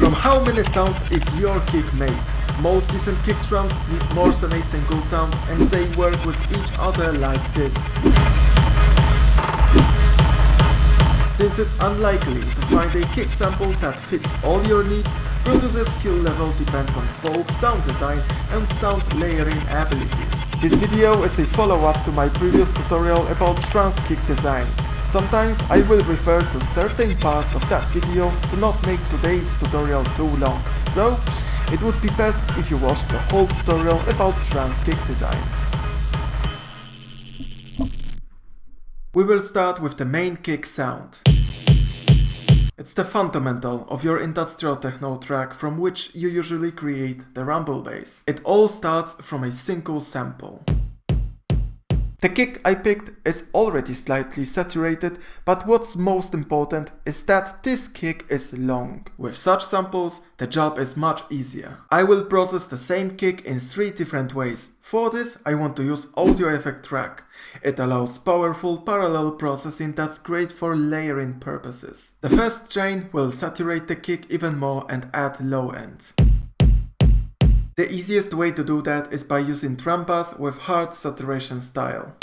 From how many sounds is your kick made? Most decent kick drums need more than a single sound, and they work with each other like this. Since it's unlikely to find a kick sample that fits all your needs, producer's skill level depends on both sound design and sound layering abilities. This video is a follow-up to my previous tutorial about trance kick design. Sometimes I will refer to certain parts of that video to not make today's tutorial too long, so it would be best if you watch the whole tutorial about trance kick design. We will start with the main kick sound. It's the fundamental of your industrial techno track from which you usually create the rumble bass. It all starts from a single sample. The kick I picked is already slightly saturated, but what's most important is that this kick is long. With such samples, the job is much easier. I will process the same kick in 3 different ways. For this, I want to use Audio Effect Track. It allows powerful parallel processing that's great for layering purposes. The first chain will saturate the kick even more and add low end. The easiest way to do that is by using drum bass with hard saturation style.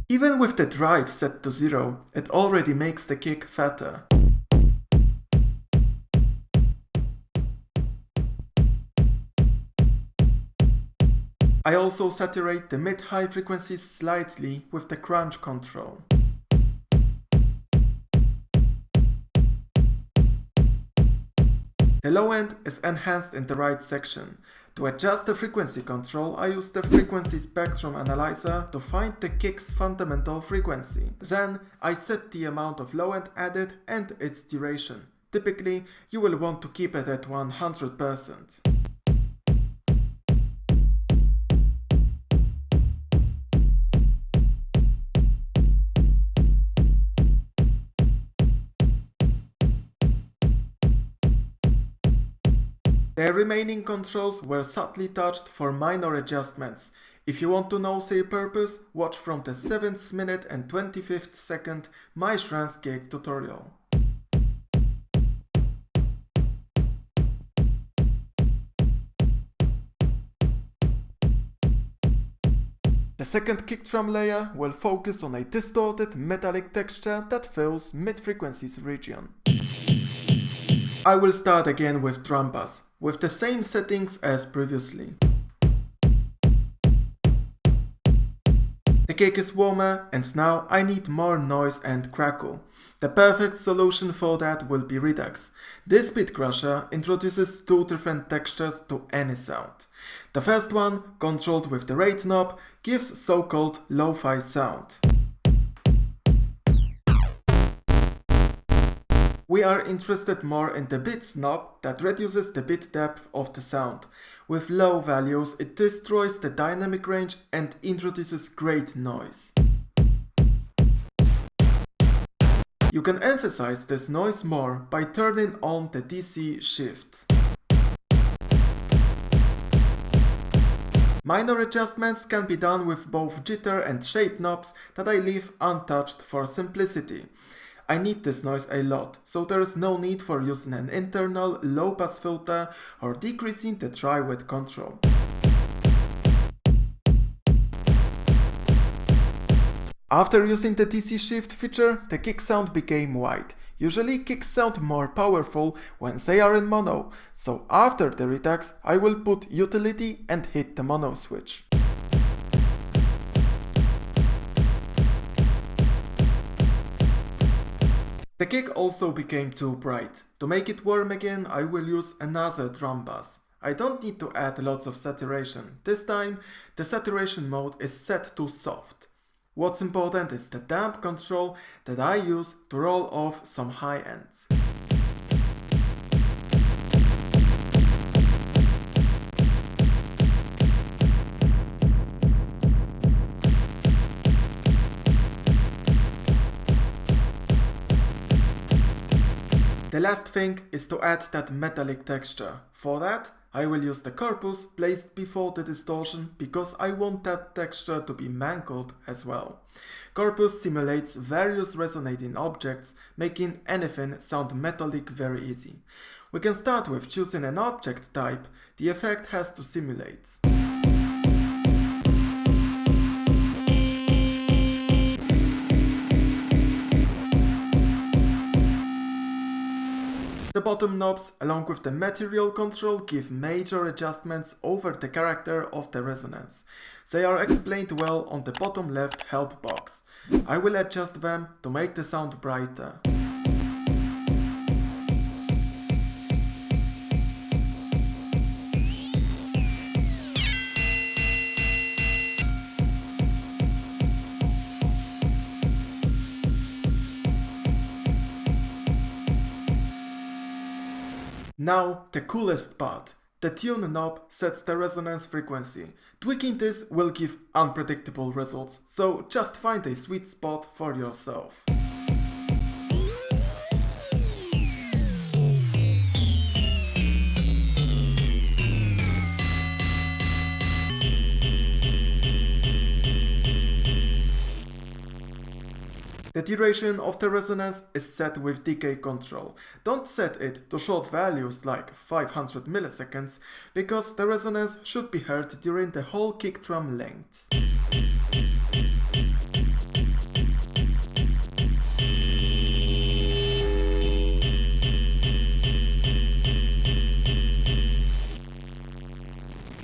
Even with the drive set to 0, it already makes the kick fatter. I also saturate the mid-high frequencies slightly with the crunch control. The low end is enhanced in the right section. To adjust the frequency control, I use the frequency spectrum analyzer to find the kick's fundamental frequency. Then I set the amount of low end added and its duration. Typically, you will want to keep it at 100%. The remaining controls were subtly touched for minor adjustments. If you want to know their purpose, watch from the 7th minute and 25th second my trance kick tutorial. The second kick drum layer will focus on a distorted metallic texture that fills mid-frequencies region. I will start again with drum bass, with the same settings as previously. The kick is warmer and now I need more noise and crackle. The perfect solution for that will be Redux. This bitcrusher introduces 2 different textures to any sound. The first one, controlled with the rate knob, gives so-called lo-fi sound. We are interested more in the bits knob that reduces the bit depth of the sound. With low values, it destroys the dynamic range and introduces great noise. You can emphasize this noise more by turning on the DC shift. Minor adjustments can be done with both jitter and shape knobs that I leave untouched for simplicity. I need this noise a lot, so there is no need for using an internal low-pass filter or decreasing the dry wet control. After using the DC shift feature, the kick sound became white. Usually kicks sound more powerful when they are in mono, so after the redux I will put utility and hit the mono switch. The kick also became too bright. To make it warm again, I will use another drum bass. I don't need to add lots of saturation. This time, the saturation mode is set to soft. What's important is the damp control that I use to roll off some high ends. The last thing is to add that metallic texture. For that, I will use the corpus placed before the distortion because I want that texture to be mangled as well. Corpus simulates various resonating objects, making anything sound metallic very easy. We can start with choosing an object type the effect has to simulate. The bottom knobs, along with the material control, give major adjustments over the character of the resonance. They are explained well on the bottom left help box. I will adjust them to make the sound brighter. Now, the coolest part. The tune knob sets the resonance frequency. Tweaking this will give unpredictable results, so just find a sweet spot for yourself. The duration of the resonance is set with decay control. Don't set it to short values like 500 milliseconds, because the resonance should be heard during the whole kick drum length.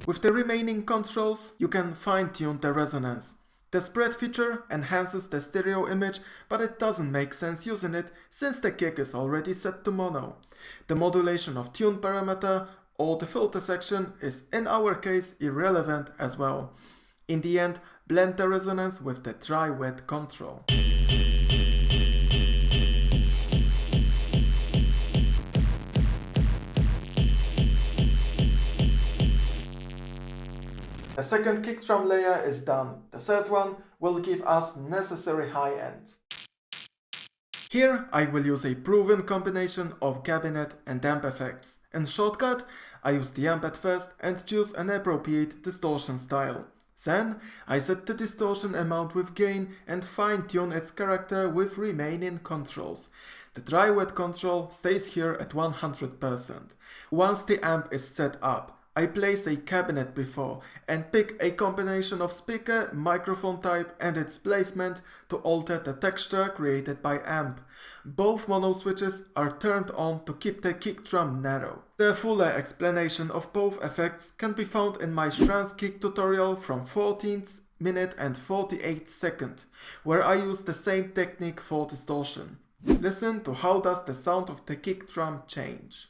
With the remaining controls, you can fine-tune the resonance. The spread feature enhances the stereo image, but it doesn't make sense using it since the kick is already set to mono. The modulation of tune parameter or the filter section is in our case irrelevant as well. In the end, blend the resonance with the dry-wet control. The second kick drum layer is done. The third one will give us necessary high end. Here I will use a proven combination of cabinet and amp effects. In Shortcut, I use the amp at first and choose an appropriate distortion style. Then I set the distortion amount with gain and fine-tune its character with remaining controls. The dry-wet control stays here at 100%. Once the amp is set up, I place a cabinet before and pick a combination of speaker, microphone type and its placement to alter the texture created by amp. Both mono switches are turned on to keep the kick drum narrow. The fuller explanation of both effects can be found in my Rajski tutorial from 14th minute and 48 second, where I use the same technique for distortion. Listen to how does the sound of the kick drum change.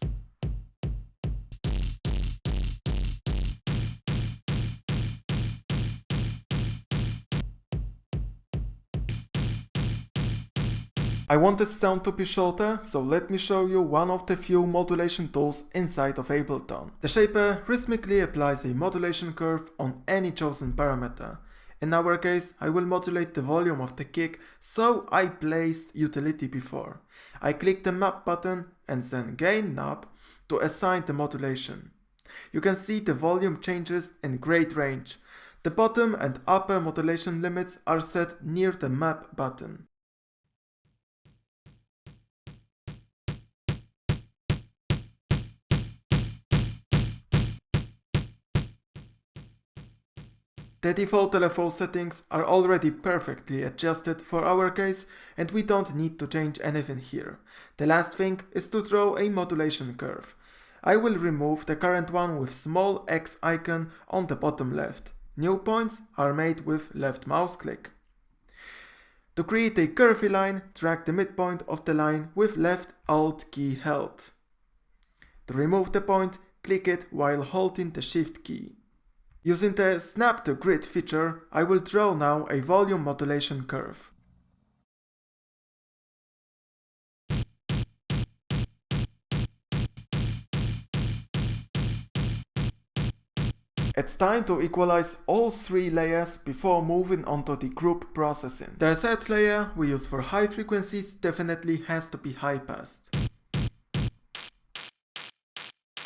I want this sound to be shorter, so let me show you one of the few modulation tools inside of Ableton. The shaper rhythmically applies a modulation curve on any chosen parameter. In our case, I will modulate the volume of the kick, so I placed utility before. I click the map button and then gain knob to assign the modulation. You can see the volume changes in great range. The bottom and upper modulation limits are set near the map button. The default LFO settings are already perfectly adjusted for our case and we don't need to change anything here. The last thing is to draw a modulation curve. I will remove the current one with small X icon on the bottom left. New points are made with left mouse click. To create a curvy line, drag the midpoint of the line with left Alt key held. To remove the point, click it while holding the Shift key. Using the Snap to Grid feature, I will draw now a volume modulation curve. It's time to equalize all three layers before moving on to the group processing. The third layer we use for high frequencies definitely has to be high passed.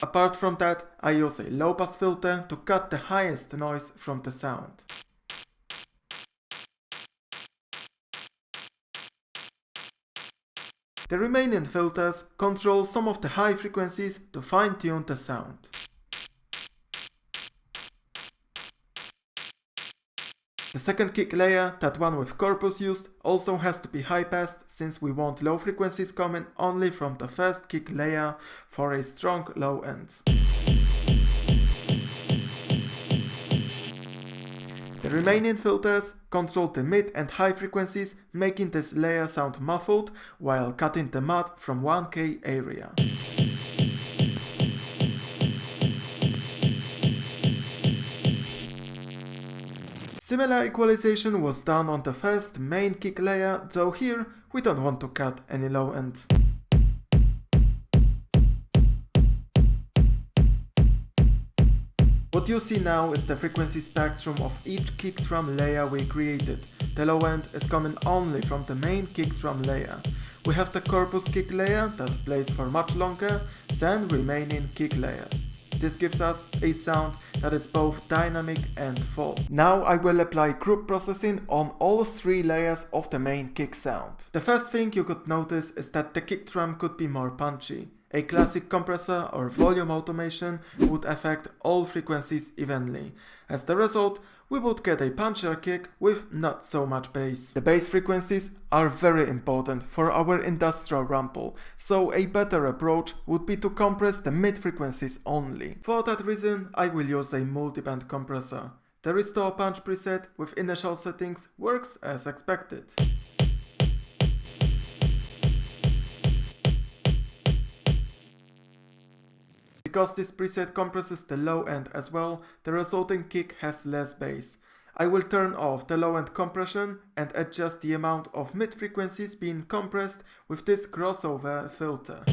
Apart from that, I use a low pass filter to cut the highest noise from the sound. The remaining filters control some of the high frequencies to fine-tune the sound. The second kick layer, that one with corpus used, also has to be high-passed since we want low frequencies coming only from the first kick layer for a strong low end. The remaining filters control the mid and high frequencies, making this layer sound muffled while cutting the mud from 1K area. Similar equalization was done on the first main kick layer, though here we don't want to cut any low end. What you see now is the frequency spectrum of each kick drum layer we created. The low end is coming only from the main kick drum layer. We have the corpus kick layer that plays for much longer than remaining kick layers. This gives us a sound that is both dynamic and full. Now I will apply group processing on all three layers of the main kick sound. The first thing you could notice is that the kick drum could be more punchy. A classic compressor or volume automation would affect all frequencies evenly. As the result, we would get a punchier kick with not so much bass. The bass frequencies are very important for our industrial rumble, so a better approach would be to compress the mid frequencies only. For that reason, I will use a multiband compressor. The restore punch preset with initial settings works as expected. Because this preset compresses the low end as well, the resulting kick has less bass. I will turn off the low end compression and adjust the amount of mid frequencies being compressed with this crossover filter.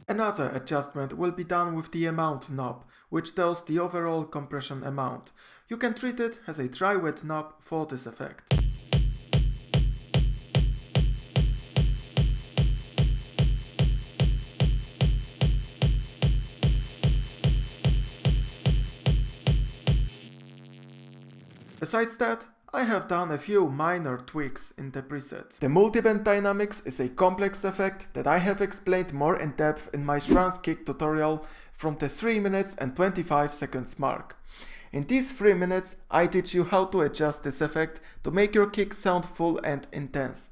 Another adjustment will be done with the amount knob, which tells the overall compression amount. You can treat it as a dry wet knob for this effect. Besides that, I have done a few minor tweaks in the preset. The multiband dynamics is a complex effect that I have explained more in depth in my Rajski kick tutorial from the 3 minutes and 25 seconds mark. In these 3 minutes, I teach you how to adjust this effect to make your kick sound full and intense.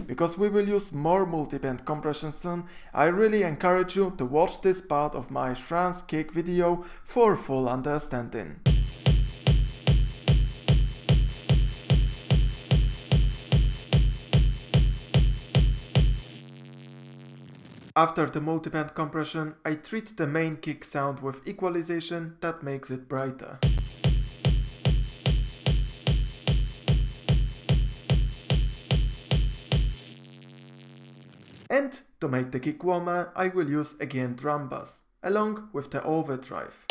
Because we will use more multiband compression soon, I really encourage you to watch this part of my Rajski kick video for full understanding. After the multiband compression, I treat the main kick sound with equalization that makes it brighter. And to make the kick warmer, I will use again drum bass, along with the overdrive.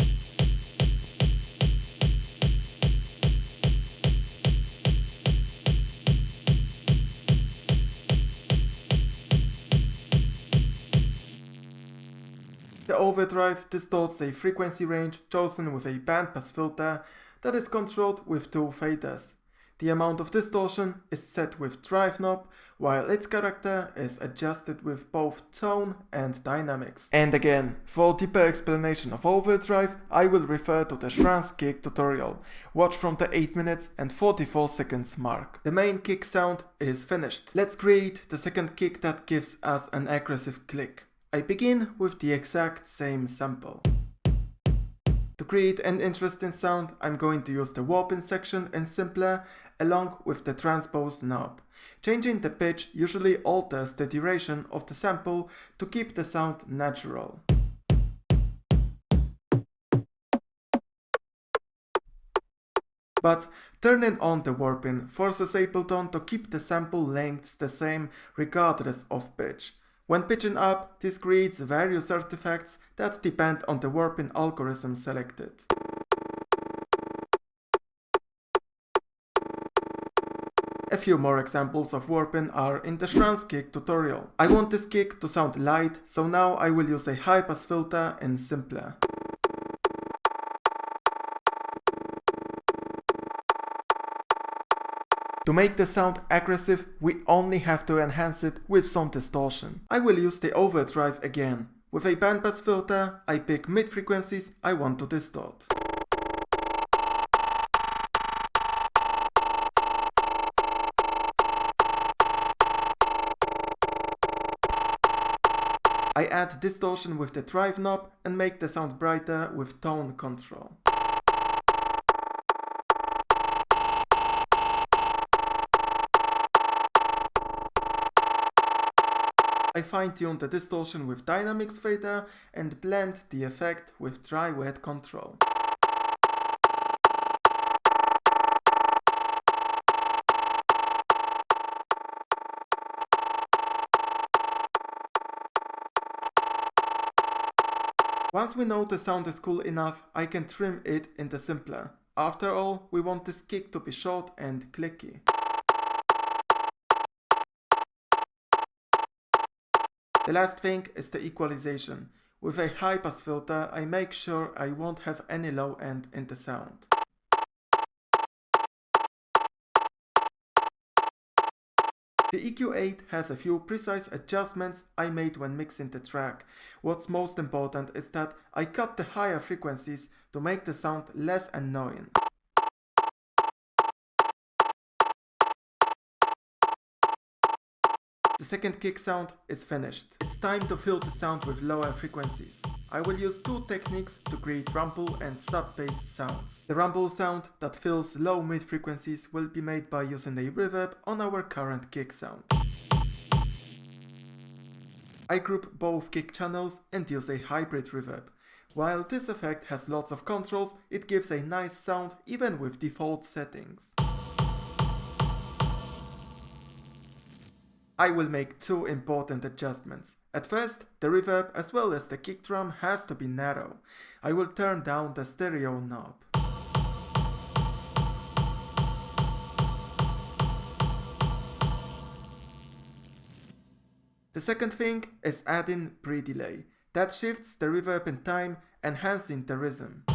The overdrive distorts a frequency range chosen with a bandpass filter that is controlled with two faders. The amount of distortion is set with drive knob, while its character is adjusted with both tone and dynamics. And again, for deeper explanation of overdrive, I will refer to the Rajski kick tutorial. Watch from the 8 minutes and 44 seconds mark. The main kick sound is finished. Let's create the second kick that gives us an aggressive click. I begin with the exact same sample. To create an interesting sound, I'm going to use the warping section in Simpler along with the transpose knob. Changing the pitch usually alters the duration of the sample to keep the sound natural. But turning on the warping forces Ableton to keep the sample lengths the same regardless of pitch. When pitching up, this creates various artifacts that depend on the warping algorithm selected. A few more examples of warping are in the Rajski kick tutorial. I want this kick to sound light, so now I will use a high pass filter in simpler. To make the sound aggressive, we only have to enhance it with some distortion. I will use the overdrive again. With a bandpass filter, I pick mid-frequencies I want to distort. I add distortion with the drive knob and make the sound brighter with tone control. I fine-tune the distortion with dynamics fader and blend the effect with dry-wet control. Once we know the sound is cool enough, I can trim it in the simpler. After all, we want this kick to be short and clicky. The last thing is the equalization. With a high pass filter, I make sure I won't have any low end in the sound. The EQ8 has a few precise adjustments I made when mixing the track. What's most important is that I cut the higher frequencies to make the sound less annoying. The second kick sound is finished. It's time to fill the sound with lower frequencies. I will use two techniques to create rumble and sub-bass sounds. The rumble sound that fills low mid frequencies will be made by using a reverb on our current kick sound. I group both kick channels and use a hybrid reverb. While this effect has lots of controls, it gives a nice sound even with default settings. I will make two important adjustments. At first, the reverb as well as the kick drum has to be narrow. I will turn down the stereo knob. The second thing is adding pre-delay. That shifts the reverb in time, enhancing the rhythm.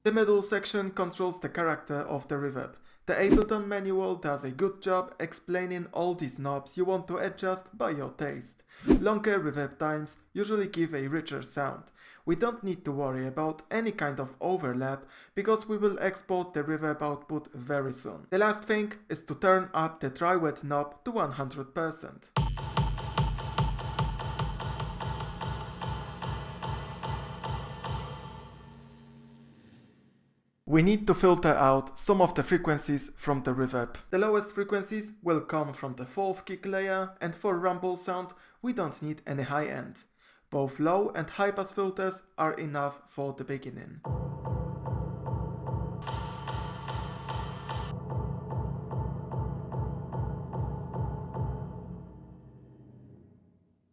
The middle section controls the character of the reverb. The Ableton manual does a good job explaining all these knobs you want to adjust by your taste. Longer reverb times usually give a richer sound. We don't need to worry about any kind of overlap because we will export the reverb output very soon. The last thing is to turn up the dry-wet knob to 100%. We need to filter out some of the frequencies from the reverb. The lowest frequencies will come from the fourth kick layer, and for rumble sound we don't need any high end. Both low and high pass filters are enough for the beginning.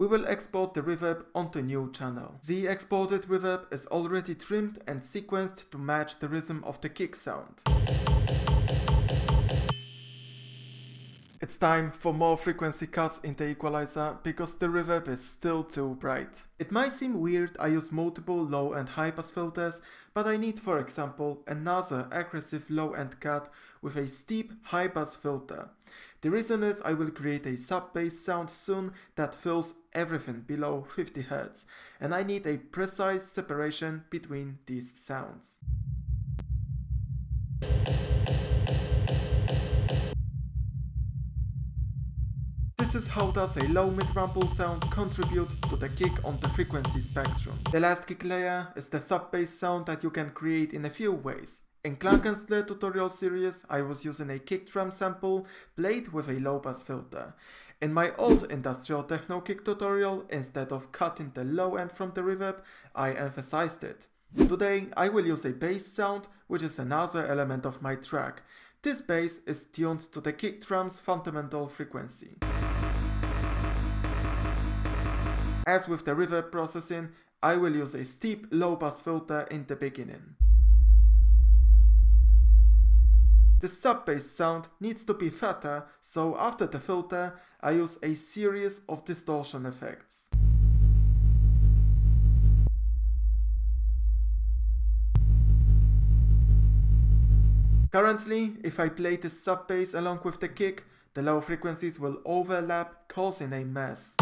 We will export the reverb onto new channel. The exported reverb is already trimmed and sequenced to match the rhythm of the kick sound. It's time for more frequency cuts in the equalizer because the reverb is still too bright. It might seem weird I use multiple low and high pass filters, but I need, for example, another aggressive low end cut with a steep high pass filter. The reason is I will create a sub-bass sound soon that fills everything below 50 Hz, and I need a precise separation between these sounds. This is how does a low mid-rumble sound contribute to the kick on the frequency spectrum. The last kick layer is the sub-bass sound that you can create in a few ways. In Clankensler tutorial series, I was using a kick drum sample played with a low pass filter. In my old industrial techno kick tutorial, instead of cutting the low end from the reverb, I emphasized it. Today, I will use a bass sound, which is another element of my track. This bass is tuned to the kick drum's fundamental frequency. As with the reverb processing, I will use a steep low-pass filter in the beginning. The sub-bass sound needs to be fatter, so after the filter, I use a series of distortion effects. Currently, if I play the sub-bass along with the kick, the low frequencies will overlap, causing a mess.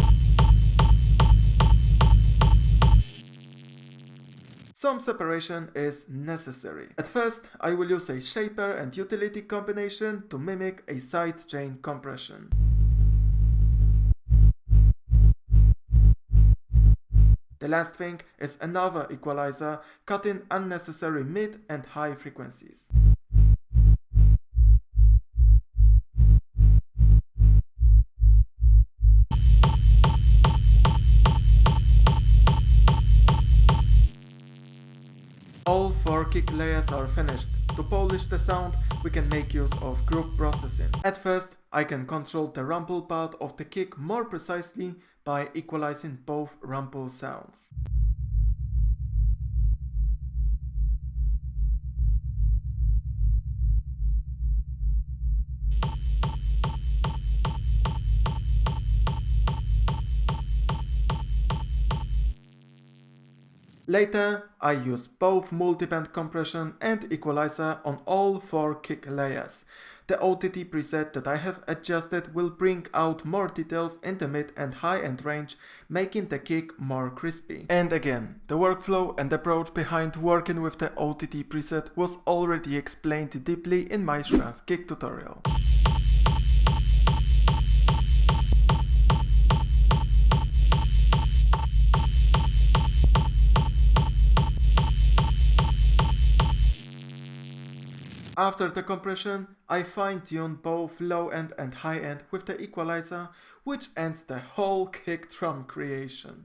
Some separation is necessary. At first, I will use a shaper and utility combination to mimic a sidechain compression. The last thing is another equalizer, cutting unnecessary mid and high frequencies. All 4 kick layers are finished. To polish the sound, we can make use of group processing. At first, I can control the rumble part of the kick more precisely by equalizing both rumble sounds. Later, I use both multiband compression and equalizer on all 4 kick layers. The OTT preset that I have adjusted will bring out more details in the mid and high end range, making the kick more crispy. And again, the workflow and approach behind working with the OTT preset was already explained deeply in my Rajski kick tutorial. After the compression, I fine-tune both low end and high end with the equalizer, which ends the whole kick drum creation.